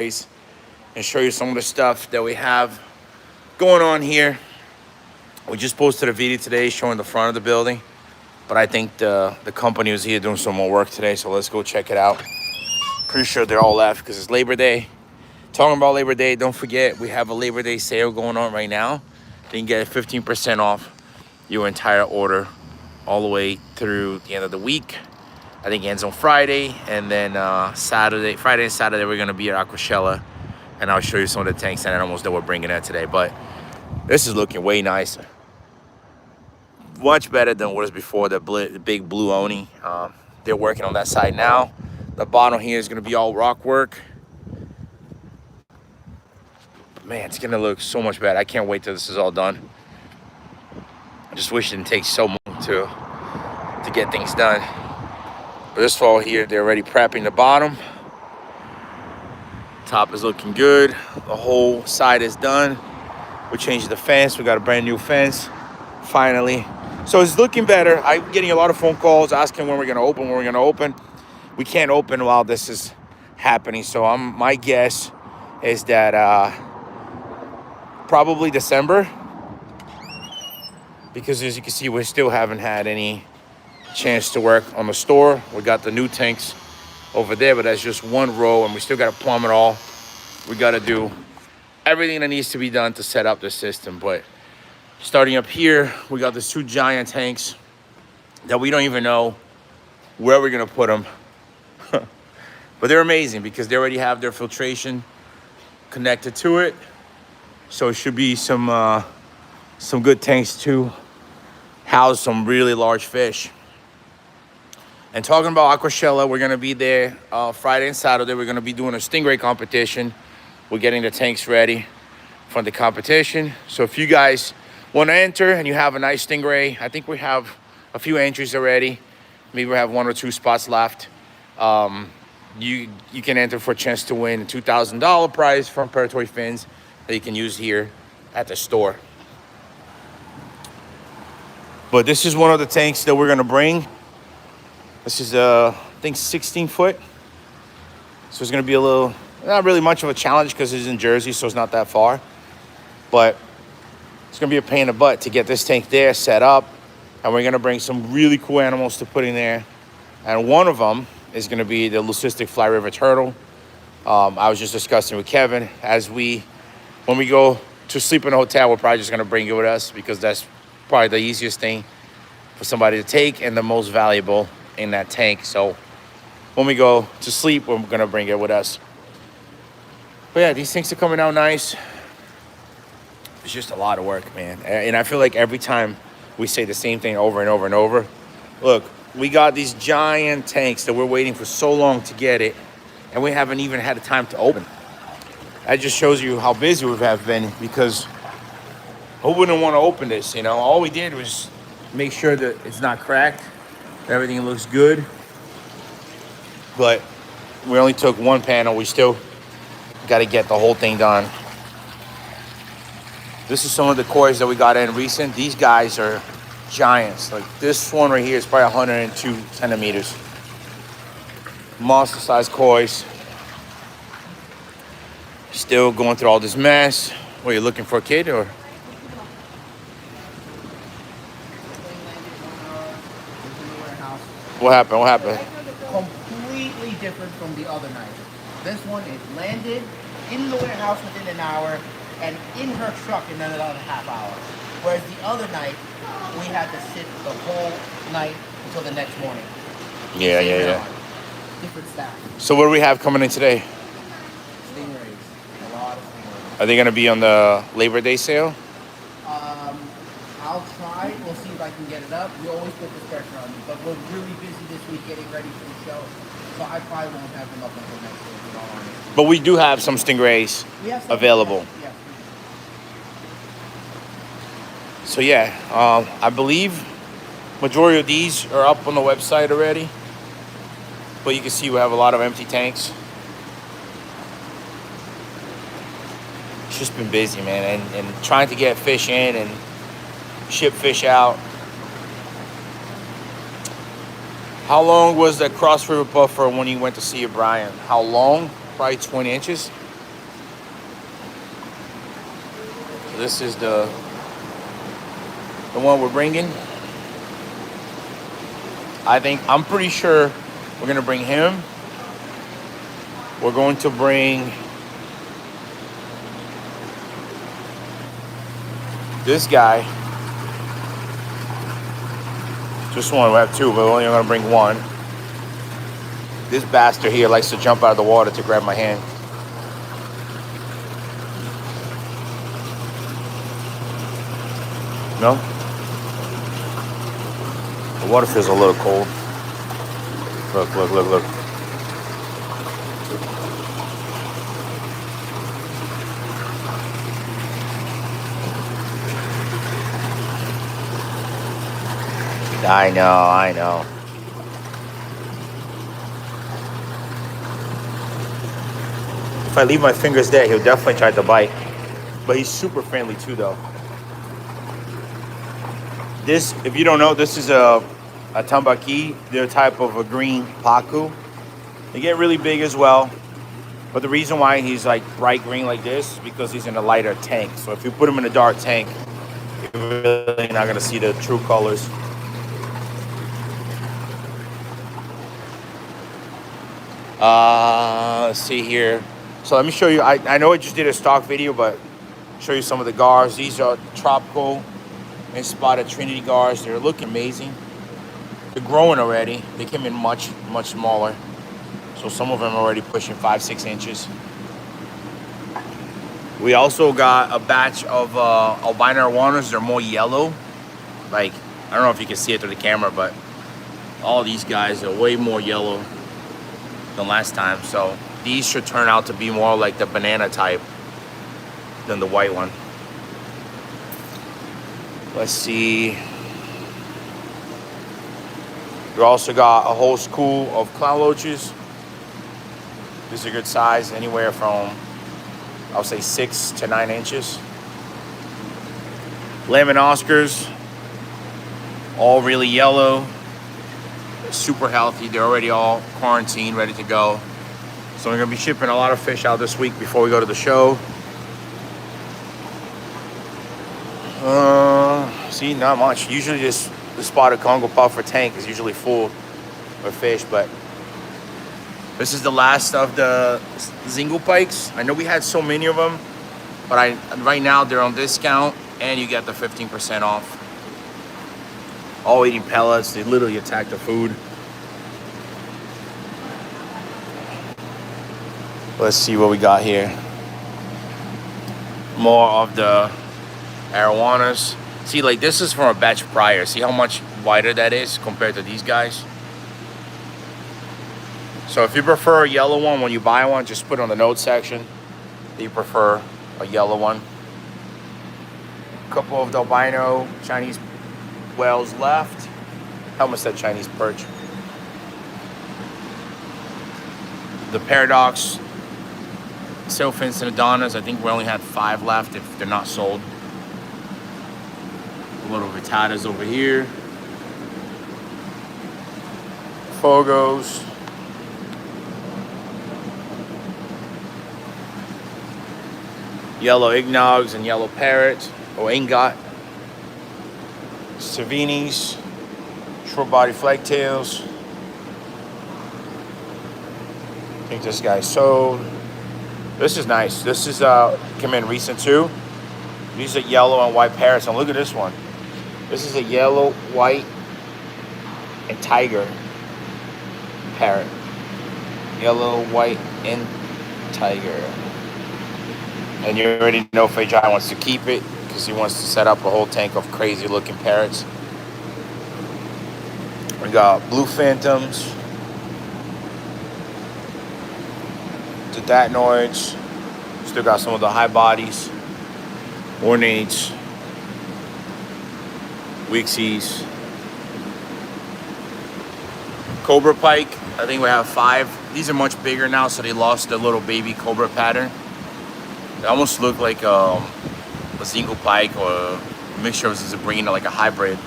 and show you some of the stuff that we have going on here. We just posted a video today showing the front of the building, but I think the company was here doing some more work today, so let's go check it out. Pretty sure they're all left because it's Labor Day. Talking about Labor Day, don't forget we have a Labor Day sale going on right now. You can get 15% off your entire order all the way through the end of the week. I think it ends on Friday, and then Friday and Saturday, we're gonna be at Aquashella, and I'll show you some of the tanks and animals that we're bringing in today. But this is looking way nicer, much better than what was before, the big blue Oni. They're working on that side now. The bottom here is gonna be all rock work. Man, it's gonna look so much better. I can't wait till this is all done. I just wish it didn't take so long to get things done. But this fall here, they're already prepping the bottom. Top is looking good. The whole side is done. We changed the fence. We got a brand new fence, finally. So it's looking better. I'm getting a lot of phone calls asking when we're gonna open, We can't open while this is happening. So my guess is that probably December. Because as you can see, we still haven't had any chance to work on the store. We got the new tanks over there, but that's just one row, and we still got to plumb it all. We got to do everything that needs to be done to set up the system. But starting up here, we got these two giant tanks that we don't even know where we're gonna put them. But they're amazing because they already have their filtration connected to it, so it should be some good tanks to house some really large fish. And talking about Aquashella, we're gonna be there Friday and Saturday. We're gonna be doing a stingray competition. We're getting the tanks ready for the competition. So if you guys wanna enter and you have a nice stingray, I think we have a few entries already. Maybe we have 1 or 2 spots left. You can enter for a chance to win a $2,000 prize from Predatory Fins that you can use here at the store. But this is one of the tanks that we're gonna bring. This is I think 16 foot. So it's gonna be not really much of a challenge because it's in Jersey, so it's not that far. But it's gonna be a pain in the butt to get this tank there set up. And we're gonna bring some really cool animals to put in there. And one of them is gonna be the leucistic fly river turtle. I was just discussing with Kevin, when we go to sleep in a hotel, we're probably just gonna bring it with us because that's probably the easiest thing for somebody to take and the most valuable in that tank. So when we go to sleep, we're gonna bring it with us. But yeah, these things are coming out nice. It's just a lot of work, man. And I feel like every time we say the same thing over and over and over. Look, we got these giant tanks that we're waiting for so long to get it, and we haven't even had the time to open. That just shows you how busy we have been, because who wouldn't want to open this, you know? All we did was make sure that it's not cracked, everything looks good. But we only took one panel. We still got to get the whole thing done. This is some of the koi that we got in recent. These guys are giants. Like this one right here is probably 102 centimeters. Monster sized koi. Still going through all this mess. What, you looking for a kid or? What happened? What happened? Completely different from the other night. This one, it landed in the warehouse within an hour and in her truck in another half hour. Whereas the other night, we had to sit the whole night until the next morning. Yeah. Different staff. So what do we have coming in today? Stingrays. A lot of stingrays. Are they going to be on the Labor Day sale? I'll try. We'll see if I can get it up. We always put this pressure on you, but we're really busy this week getting ready for the show. So I probably won't have them up until next week, in all honesty. But we do have some stingrays available. Yeah. So yeah, I believe majority of these are up on the website already. But you can see we have a lot of empty tanks. It's just been busy, man, and trying to get fish in and ship fish out. How long was that Cross River buffer when you went to see Brian? How long? Probably 20 inches. this is the one we're bringing. I'm pretty sure we're gonna bring him. We're going to bring this guy. Just one. We have two, but we're only gonna bring one. This bastard here likes to jump out of the water to grab my hand. No? The water feels a little cold. Look, look, look, look. I know. If I leave my fingers there, he'll definitely try to bite. But he's super friendly too, though. This, if you don't know, this is a tambaqui. They're a type of a green pacu. They get really big as well. But the reason why he's like bright green like this is because he's in a lighter tank. So if you put him in a dark tank, you're really not gonna see the true colors. Let's see here. So let me show you. I know I just did a stock video, but show you some of the gars. These are tropical and spotted Trinity gars. They're looking amazing. They're growing already. They came in much smaller. So some of them are already pushing 5-6 inches. We also got a batch of albino arowanas. They're more yellow. Like, I don't know if you can see it through the camera, but all these guys are way more yellow than last time. So these should turn out to be more like the banana type than the white one. Let's see. We also got a whole school of clown loaches. These are good size, anywhere from, I'll say 6 to 9 inches. Lemon Oscars, all really yellow, super healthy. They're already all quarantined, ready to go. So we're gonna be shipping a lot of fish out this week before we go to the show. See, not much. Usually the spotted Congo puffer tank is usually full of fish, but this is the last of the Zingle pikes. I know we had so many of them, but right now they're on discount and you get the 15% off. All eating pellets. They literally attack the food. Let's see what we got here. More of the arowanas. See, like this is from a batch prior. See how much wider that is compared to these guys? So if you prefer a yellow one when you buy one, just put it on the notes section that you prefer a yellow one. A couple of the albino Chinese whales left. I almost said Chinese perch. The paradox sailfins and Adonis, I think we only had 5 left if they're not sold. Little Vitatas over here. Fogos. Yellow Ignogs and yellow parrots. Oh, ingot. Savinis. Short body flagtails. I think this guy's sold. This is nice. This is came in recent too. These are yellow and white parrots. And look at this one. This is a yellow, white, and tiger parrot. Yellow, white, and tiger. And you already know Fejai wants to keep it because he wants to set up a whole tank of crazy looking parrots. We got blue phantoms, the datnoids. Still got some of the high bodies, ornates, Wixies, Cobra pike. I think we have 5. These are much bigger now, so they lost their little baby cobra pattern. They almost look like a single pike or a mixture of Zabrina, like a hybrid.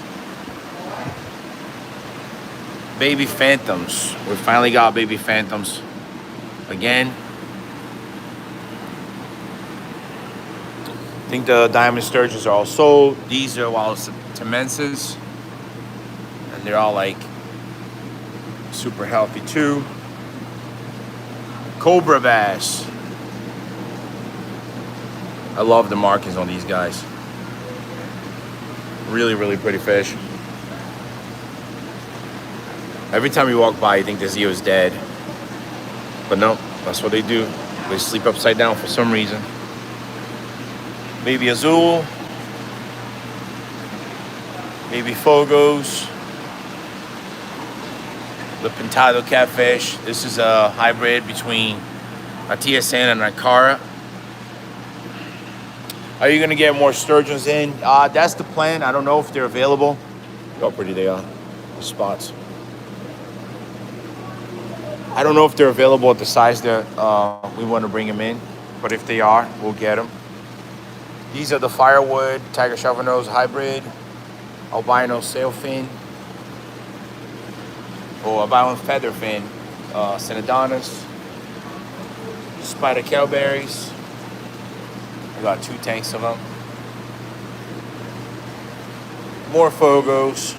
Baby phantoms. We finally got baby phantoms again. I think the diamond sturgeons are all sold. These are all Temenses, and they're all like super healthy too. Cobra bass. I love the markings on these guys. Really, really pretty fish. Every time you walk by, you think this eel is dead. But no, that's what they do. They sleep upside down for some reason. Baby Azul. Baby Fogos. The Pintado catfish. This is a hybrid between a TSN and a Cara. Are you gonna get more sturgeons in? That's the plan. I don't know if they're available. Look how pretty they are. The spots. I don't know if they're available at the size that we want to bring them in, but if they are, we'll get them. These are the Firewood Tiger Shovelnose hybrid, albino sailfin, or albino featherfin, Synodontis, spider cowberries. We got 2 tanks of them. More Fogos,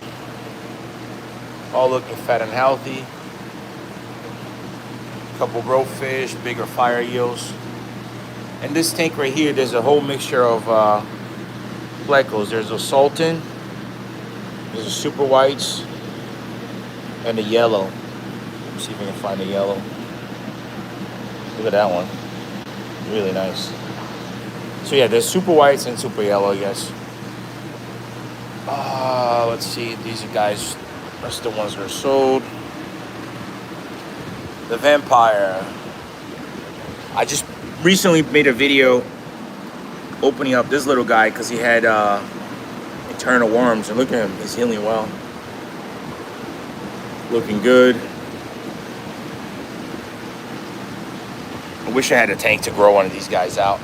all looking fat and healthy. Couple ropefish, bigger fire eels. And this tank right here, there's a whole mixture of plecos. There's a sultan, there's a super whites, and a yellow. Let's see if we can find a yellow. Look at that one. Really nice. So yeah, there's super whites and super yellow, I guess. Let's see, these are guys, that's the ones that are sold. The Vampire. I just recently made a video opening up this little guy because he had internal worms, and look at him, he's healing well. Looking good. I wish I had a tank to grow one of these guys out.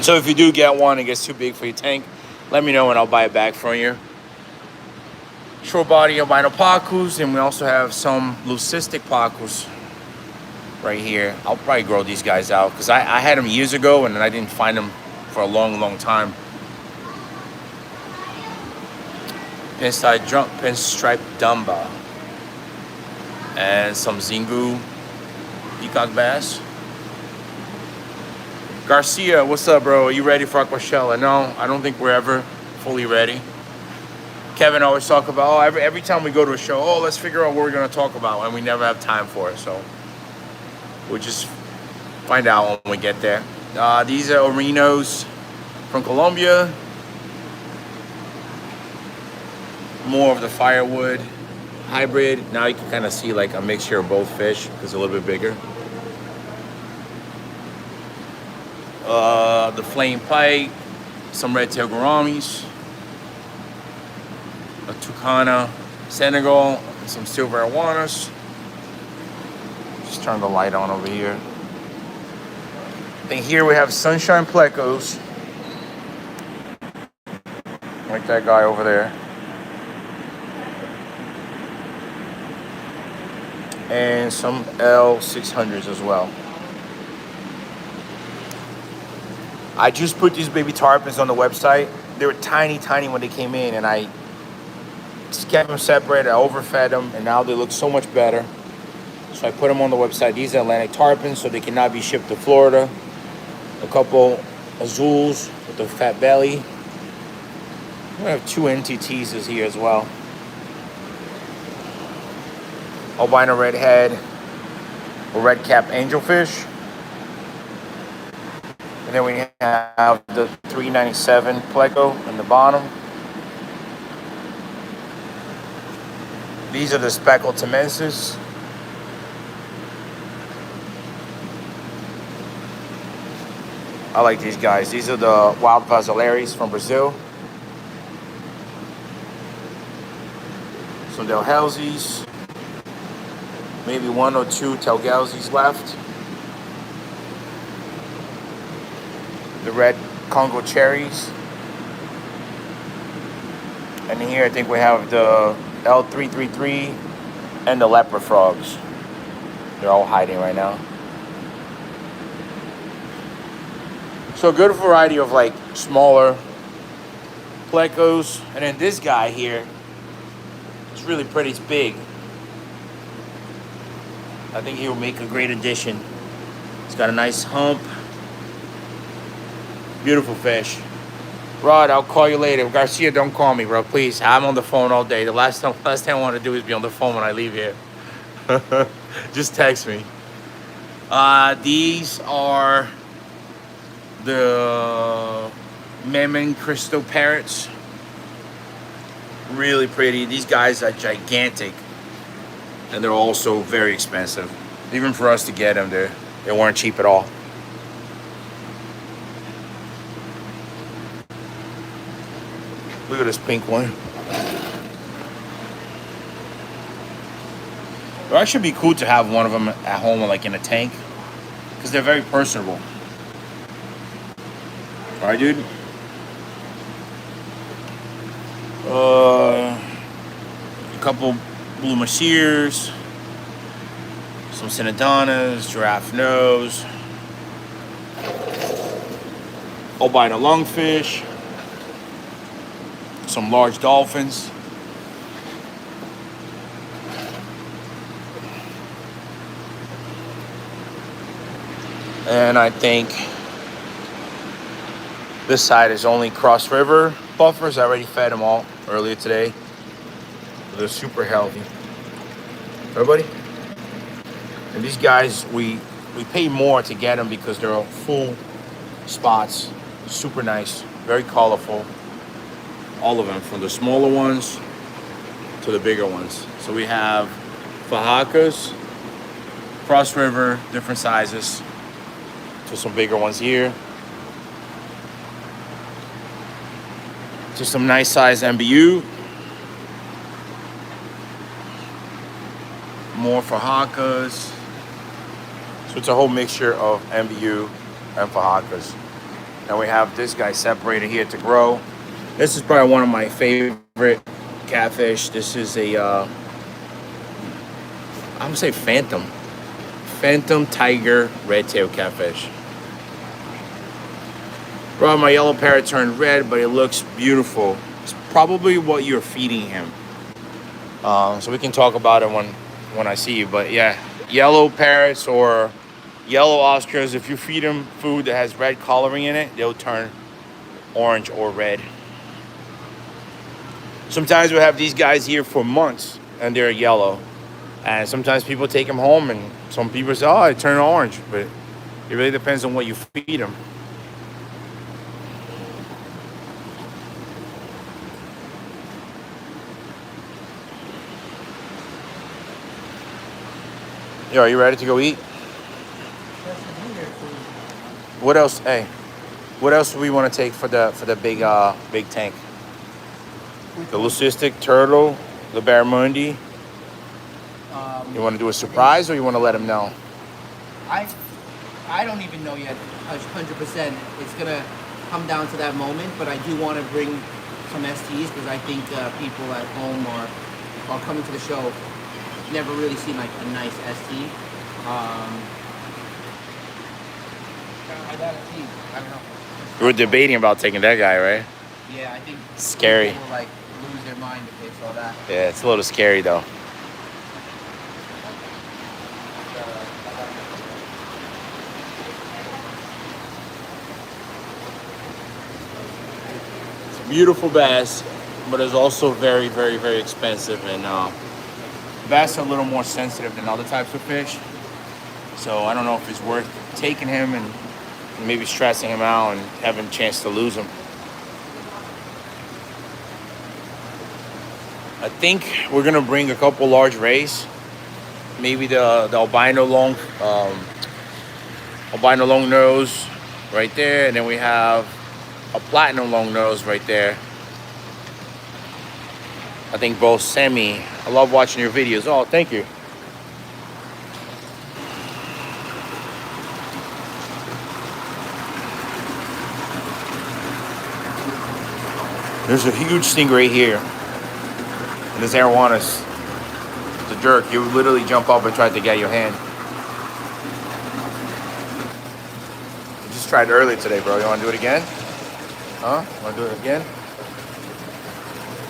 So if you do get one, it gets too big for your tank, let me know and I'll buy it back from you. Short body albino pacus, and we also have some leucistic pacus right here. I'll probably grow these guys out because I had them years ago and I didn't find them for a long, long time. Pinstripe Dumba, and some Zingu peacock bass. Garcia, what's up, bro? Are you ready for Aquashella? No, I don't think we're ever fully ready. Kevin always talk about, every time we go to a show, let's figure out what we're going to talk about, and we never have time for it, so we'll just find out when we get there. These are Orinos from Colombia. More of the Firewood hybrid. Now you can kind of see like a mixture of both fish because it's a little bit bigger. The Flame Pike, some red-tailed gouramis, a Tucana Senegal, and some silver arowanas. Just turn the light on over here. I think here we have sunshine plecos. Like that guy over there. And some L600s as well. I just put these baby tarpons on the website. They were tiny, tiny when they came in, and I just kept them separate. I overfed them, and now they look so much better. So I put them on the website. These are Atlantic tarpons, so they cannot be shipped to Florida. A couple azules with a fat belly. We have 2 NTTs here as well. Albino redhead, or red cap angelfish. And then we have the 397 pleco in the bottom. These are the speckled temensis. I like these guys. These are the wild vazilares from Brazil. Some Delhalzes. Maybe 1 or 2 Telgalzes left. The red Congo cherries. And here I think we have the L333 and the leopard frogs. They're all hiding right now. So a good variety of like smaller plecos. And then this guy here, it's really pretty, it's big. I think he will make a great addition. It's got a nice hump. Beautiful fish. Rod, I'll call you later. Garcia, don't call me, bro, please. I'm on the phone all day. The last thing I want to do is be on the phone when I leave here. Just text me. These are the Memon crystal parrots. Really pretty. These guys are gigantic. And they're also very expensive. Even for us to get them, they weren't cheap at all. Look at this pink one. It would actually be cool to have one of them at home, like in a tank, because they're very personable. All right, dude. A couple blue messiers, some Synodonas, giraffe nose, albino lungfish, some large dolphins. And I think this side is only Cross River buffers. I already fed them all earlier today. They're super healthy. Everybody? And these guys, we pay more to get them because they're full spots. Super nice, very colorful. All of them, from the smaller ones to the bigger ones. So we have Fajakas, Cross River, different sizes, to some bigger ones here. To some nice size MBU. More Fajakas. So it's a whole mixture of MBU and Fajakas. And we have this guy separated here to grow. This is probably one of my favorite catfish. This is a, I would say Phantom Tiger red-tailed catfish. Bro, my yellow parrot turned red, but it looks beautiful. It's probably what you're feeding him. So we can talk about it when I see you. But yeah, yellow parrots or yellow Oscars, if you feed them food that has red coloring in it, they'll turn orange or red. Sometimes we have these guys here for months and they're yellow. And sometimes people take them home and some people say, oh, I turn orange. But it really depends on what you feed them. Yo, are you ready to go eat? What else? Hey, what else do we want to take for the big tank? The leucistic turtle, the barramundi. You want to do a surprise, or you want to let them know? I don't even know yet 100%. It's gonna come down to that moment, but I do want to bring some STs because I think people at home or coming to the show never really seen like a nice ST. I got a team. I don't know. We were debating about taking that guy, right? Yeah, I think scary. People will like lose their mind if they saw that. Yeah, it's a little scary though. It's a beautiful bass, but it's also very, very, very expensive. And bass are a little more sensitive than other types of fish. So I don't know if it's worth taking him and maybe stressing him out and having a chance to lose him. I think we're gonna bring a couple large rays. Maybe the albino long nose right there, and then we have a platinum long nose right there. I think both semi. I love watching your videos. Oh, thank you. There's a huge stingray here. And this arowanas, it's a jerk. You literally jump up and try to get your hand. tried earlier today, bro. You want to do it again? Huh? Want to do it again?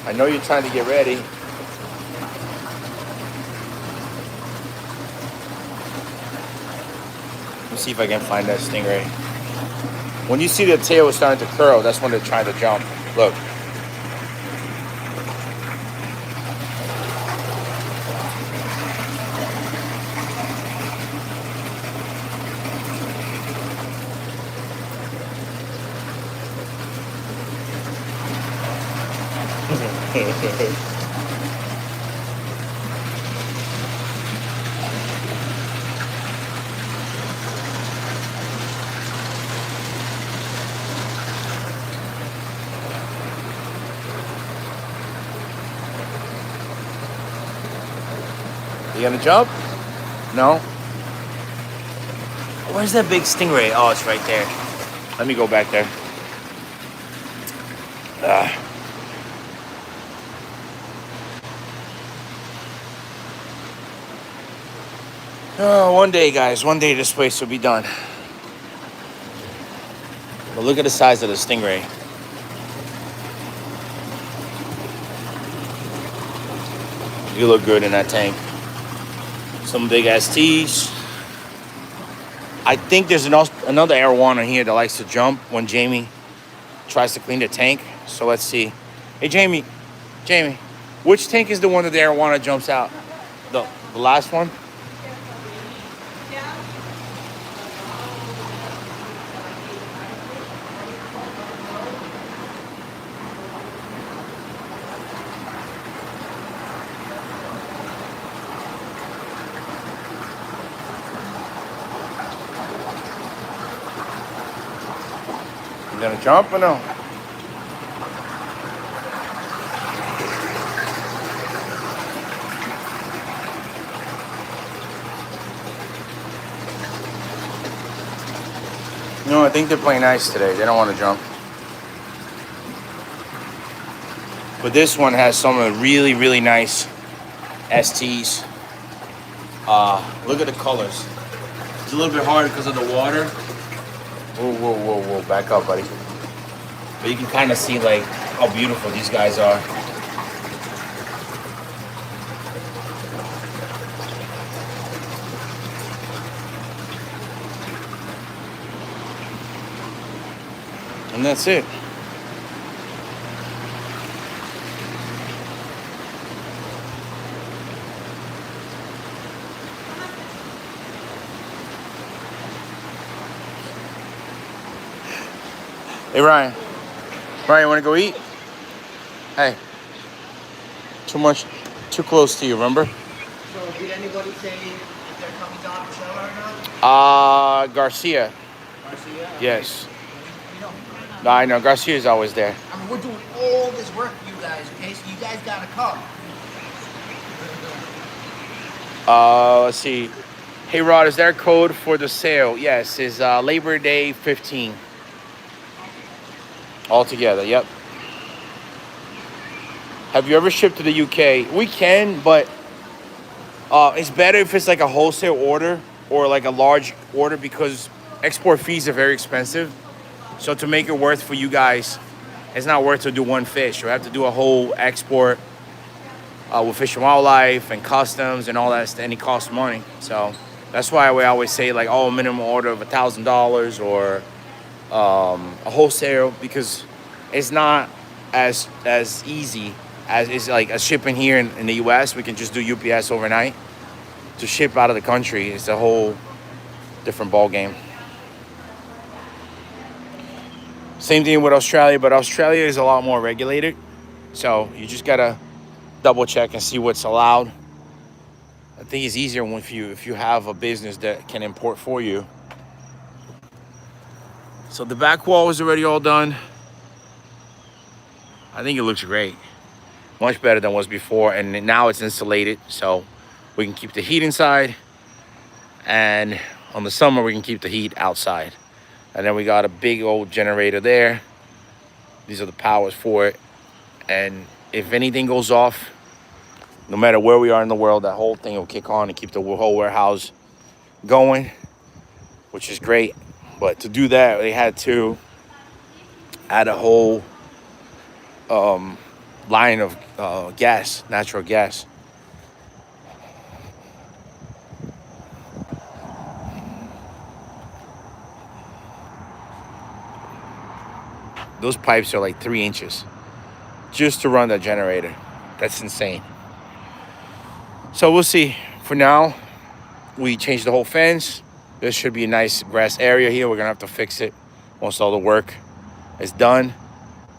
I know you're trying to get ready. Let me see if I can find that stingray. When you see the tail is starting to curl, that's when they're trying to jump. Look. You gonna jump? No? Where's that big stingray? Oh, it's right there. Let me go back there. Oh, one day, guys. One day this place will be done. But look at the size of the stingray. You look good in that tank. Some big ass tees. I think there's another arowana here that likes to jump when Jamie tries to clean the tank. So let's see. Hey, Jamie, which tank is the one that the arowana jumps out? The last one? You gonna jump or no? No, I think they're playing nice today. They don't want to jump. But this one has some really, really nice STs. Look at the colors. It's a little bit hard because of the water. Whoa. Back up, buddy. But you can kind of see, like, how beautiful these guys are. And that's it. Hey, Ryan, you want to go eat? Hey, too close to you, remember? So did anybody say if they're coming down to sell or not? Garcia. Garcia? Yes. You know, No, I know, Garcia's always there. I mean, we're doing all this work for you guys, okay? So you guys gotta come. Let's see. Hey, Rod, is there a code for the sale? Yes, it's Labor Day 15. All together, yep. Have you ever shipped to the UK? We can, but it's better if it's like a wholesale order or like a large order because export fees are very expensive. So to make it worth for you guys, it's not worth to do one fish. You have to do a whole export with Fish and Wildlife and customs and all that, and it costs money. So that's why we always say like, oh, minimum order of $1,000 or a wholesale, because it's not as easy as it's like a shipping here in the US. We can just do UPS overnight. To ship out of the country, it's a whole different ball game. Same thing with Australia, but Australia is a lot more regulated. So you just gotta double check and see what's allowed. I think it's easier if you have a business that can import for you. So the back wall is already all done. I think it looks great. Much better than was before. And now it's insulated, so we can keep the heat inside. And on the summer, we can keep the heat outside. And then we got a big old generator there. These are the powers for it. And if anything goes off, no matter where we are in the world, that whole thing will kick on and keep the whole warehouse going, which is great. But to do that, they had to add a whole line of gas, natural gas. Those pipes are like 3 inches just to run that generator. That's insane. So we'll see. For now, we changed the whole fence. There should be a nice grass area here. We're gonna have to fix it once all the work is done.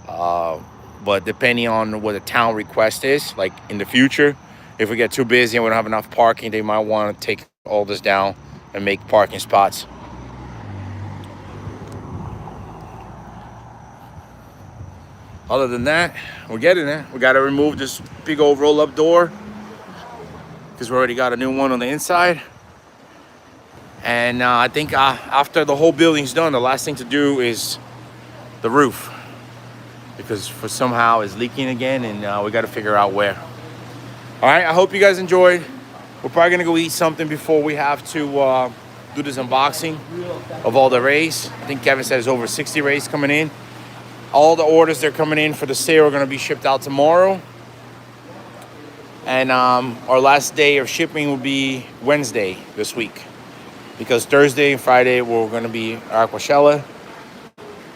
But depending on what the town request is, like in the future, if we get too busy and we don't have enough parking, they might want to take all this down and make parking spots. Other than that, we're getting there. We got to remove this big old roll-up door because we already got a new one on the inside. And I think after the whole building's done, the last thing to do is the roof, because for somehow it's leaking again, and we got to figure out where. All right, I hope you guys enjoyed. We're probably gonna go eat something before we have to do this unboxing of all the rays. I think Kevin said there's over 60 rays coming in. All the orders that are coming in for the sale are gonna be shipped out tomorrow. And our last day of shipping will be Wednesday this week, because Thursday and Friday we're gonna be at Aquashella.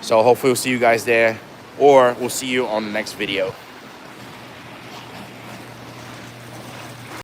So hopefully we'll see you guys there, or we'll see you on the next video.